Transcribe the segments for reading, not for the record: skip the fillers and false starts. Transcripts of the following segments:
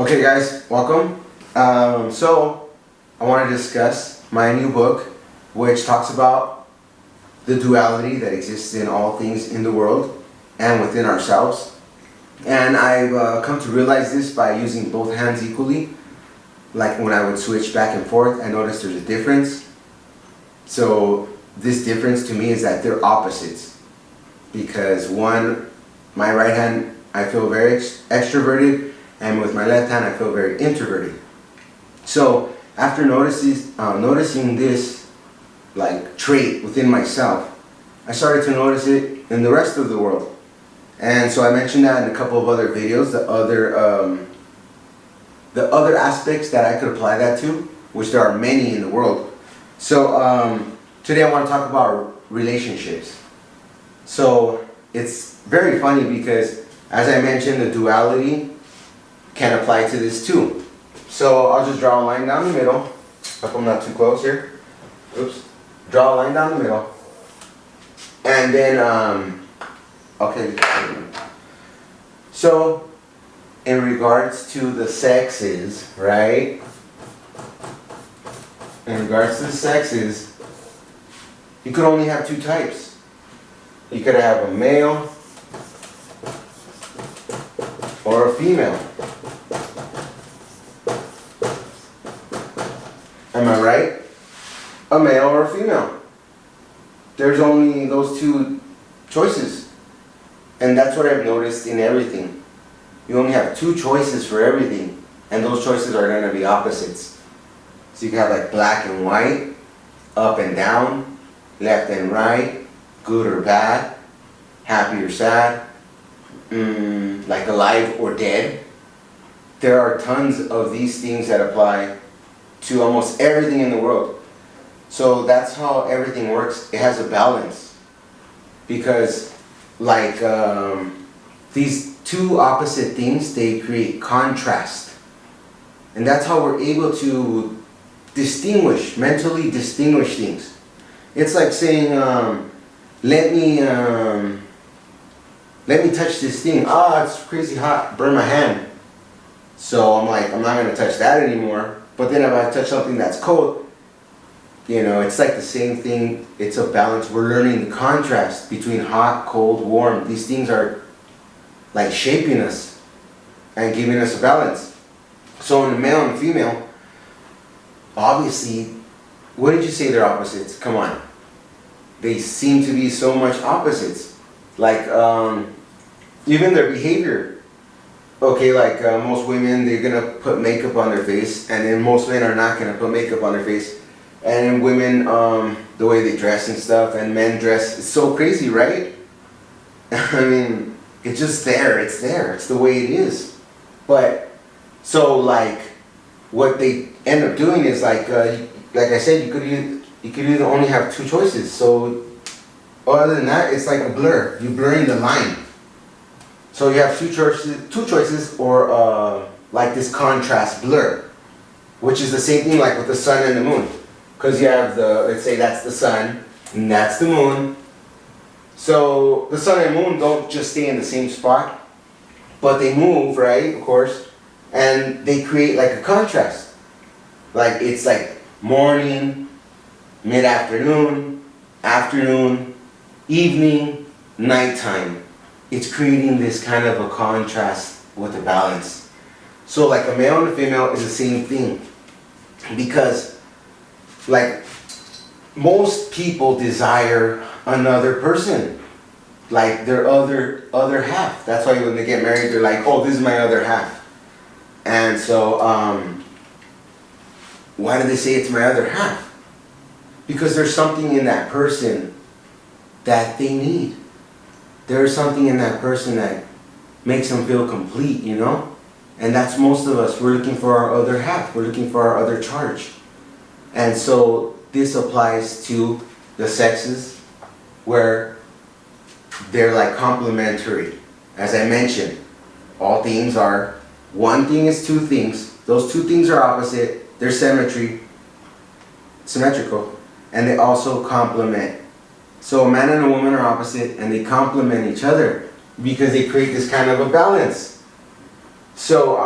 Okay guys, welcome. So I want to discuss my new book, which talks about the duality that exists in all things in the world and within ourselves. And I've come to realize this by using both hands equally. Like when I would switch back and forth, I noticed there's a difference. So this difference to me is that they're opposites. Because my right hand, I feel very extroverted, and with my left hand, I feel very introverted. So after noticing this like trait within myself, I started to notice it in the rest of the world. And so I mentioned that in a couple of other videos, the other aspects that I could apply that to, which there are many in the world. So today I want to talk about relationships. So it's very funny because, as I mentioned, the duality can apply to this too. So I'll just draw a line down the middle. Hope I'm not too close here. Oops. Draw a line down the middle. And then, okay. So, in regards to the sexes, right? In regards to the sexes, you could only have two types. You could have a male or a female. Am I right? A male or a female. There's only those two choices. And that's what I've noticed in everything. You only have two choices for everything. And those choices are going to be opposites. So you can have like black and white, up and down, left and right, good or bad, happy or sad, like alive or dead. There are tons of these things that apply to almost everything in the world. So that's how everything works. It has a balance. Because like these two opposite things, they create contrast. And that's how we're able to mentally distinguish things. It's like saying, let me touch this thing. Ah, it's crazy hot, burn my hand. So I'm like, I'm not gonna touch that anymore. But then if I touch something that's cold, it's like the same thing. It's a balance. We're learning the contrast between hot, cold, warm. These things are like shaping us and giving us a balance. So in the male and female, obviously, what did you say they're opposites? Come on. They seem to be so much opposites. Like even their behavior. Okay, like most women, they're gonna put makeup on their face, and then most men are not gonna put makeup on their face. And then women, the way they dress and stuff, and men dress, it's so crazy, right? I mean, it's just there, it's the way it is. But, so like, what they end up doing is like I said, you could either only have two choices. So, other than that, it's like a blur. You're blurring the line. So you have two choices, or like this contrast blur, which is the same thing like with the sun and the moon. Because you have let's say that's the sun, and that's the moon. So the sun and moon don't just stay in the same spot, but they move, right, of course, and they create like a contrast. Like it's like morning, mid-afternoon, afternoon, evening, nighttime. It's creating this kind of a contrast with a balance. So like a male and a female is the same thing. Because like most people desire another person. Like their other half. That's why when they get married, they're like, oh, this is my other half. And so why do they say it's my other half? Because there's something in that person that they need. There's something in that person that makes them feel complete, And that's most of us. We're looking for our other half. We're looking for our other charge. And so this applies to the sexes where they're like complementary. As I mentioned, all things are, one thing is two things. Those two things are opposite. They're symmetrical. And they also complement. So a man and a woman are opposite, and they complement each other because they create this kind of a balance. So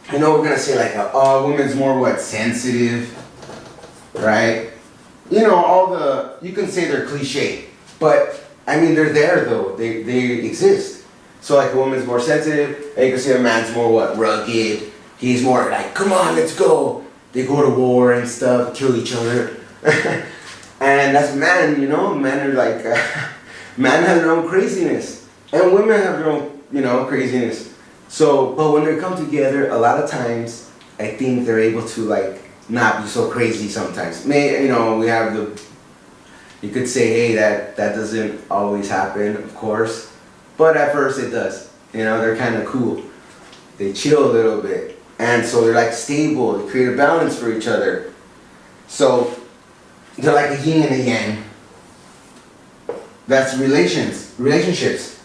I know we're gonna say like, oh, women's more what, sensitive, right? You know, all the, you can say they're cliche, but I mean, they're there though, they exist. So like a woman's more sensitive, and you can say a man's more what, rugged. He's more like, come on, let's go. They go to war and stuff, kill each other. And that's man, you know, men are like, men have their own craziness. And women have their own, you know, craziness. So, but when they come together, a lot of times, I think they're able to like, not be so crazy sometimes. You know, we have the, you could say, hey, that doesn't always happen, of course. But at first it does. You know, they're kind of cool. They chill a little bit. And so they're like stable, they create a balance for each other. So they're like a yin and a yang. That's relationships.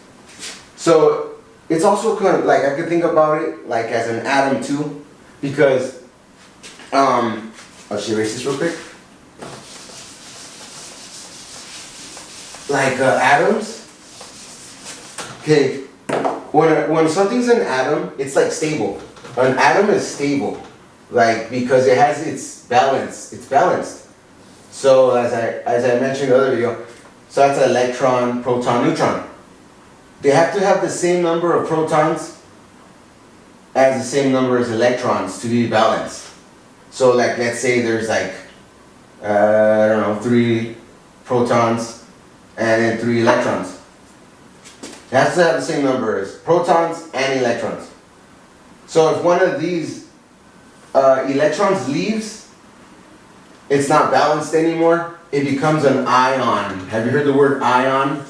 So it's also kind of like, I could think about it like as an atom too, because, I should erase this real quick. Like atoms, okay, when something's an atom, it's like stable. An atom is stable, like, because it has its balance, it's balanced. So as I mentioned in the other video, so that's an electron, proton, neutron. They have to have the same number of protons as the same number as electrons to be balanced. So like, let's say there's like, I don't know, 3 protons and then 3 electrons. It has to have the same number as protons and electrons. So if one of these electrons leaves, it's not balanced anymore, it becomes an ion. Have you heard the word ion?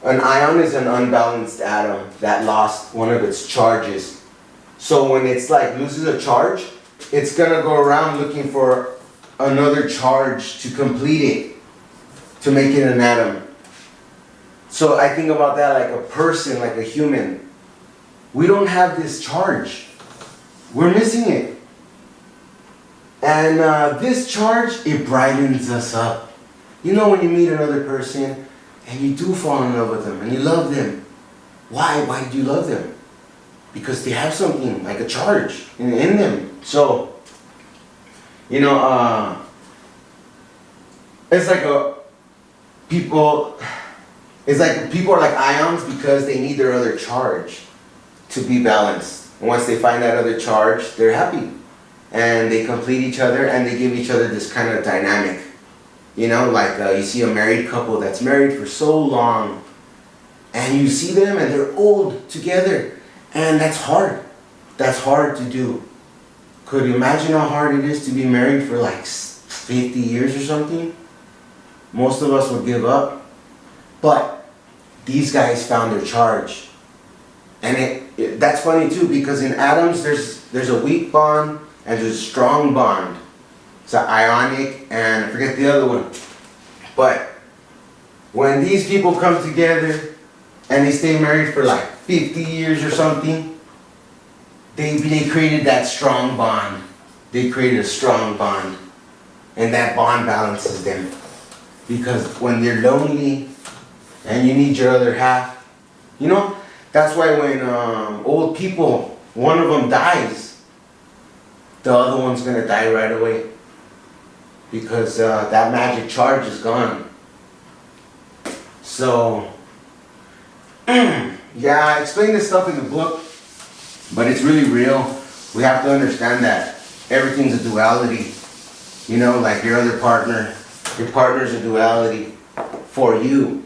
An ion is an unbalanced atom that lost one of its charges. So when it's like loses a charge, it's gonna go around looking for another charge to complete it, to make it an atom. So I think about that like a person, like a human. We don't have this charge. We're missing it. And this charge, it brightens us up. You know, when you meet another person and you do fall in love with them and you love them. Why? Why do you love them? Because they have something like a charge in them. So, you know, it's like people are like ions because they need their other charge to be balanced. And once they find that other charge, they're happy. And they complete each other and they give each other this kind of dynamic. You know, like you see a married couple that's married for so long and you see them and they're old together. And that's hard. That's hard to do. Could you imagine how hard it is to be married for like 50 years or something? Most of us would give up. But these guys found their charge. And that's funny too, because in atoms there's a weak bond and there's a strong bond. It's an ionic and I forget the other one. But when these people come together and they stay married for like 50 years or something, they created that strong bond. They created a strong bond. And that bond balances them. Because when they're lonely and you need your other half, you know, that's why when old people, one of them dies, the other one's gonna die right away. Because that magic charge is gone. So, yeah, I explain this stuff in the book, but it's really real. We have to understand that everything's a duality. You know, like your other partner, your partner's a duality for you.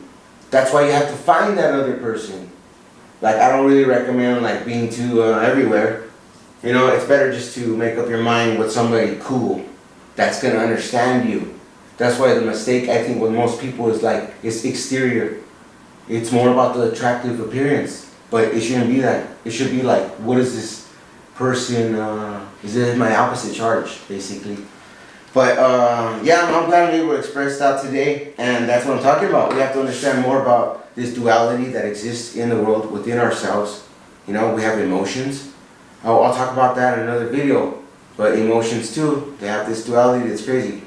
That's why you have to find that other person. Like, I don't really recommend like being too everywhere. You know, it's better just to make up your mind with somebody cool that's gonna understand you. That's why the mistake, I think, with most people is like, it's exterior. It's more about the attractive appearance, but it shouldn't be that. It should be like, what is this person, is it my opposite charge, basically. But yeah, I'm glad I'm able to express that today, and that's what I'm talking about. We have to understand more about this duality that exists in the world, within ourselves. You know, we have emotions. I'll talk about that in another video. But emotions too, they have this duality that's crazy.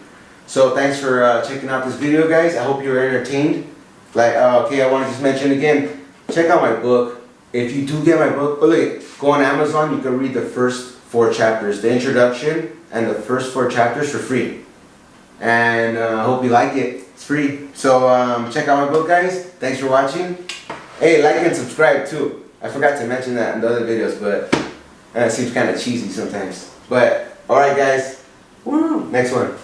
So thanks for checking out this video, guys. I hope you were entertained. Like, okay, I want to just mention again, check out my book. if you do get my book, oh look, go on Amazon, you can read the first 4 chapters, the introduction and the first 4 chapters for free. And I hope you like it. It's free. So check out my book, guys. Thanks for watching. Hey, like and subscribe too. I forgot to mention that in the other videos, but it seems kind of cheesy sometimes. But alright guys, woo, next one.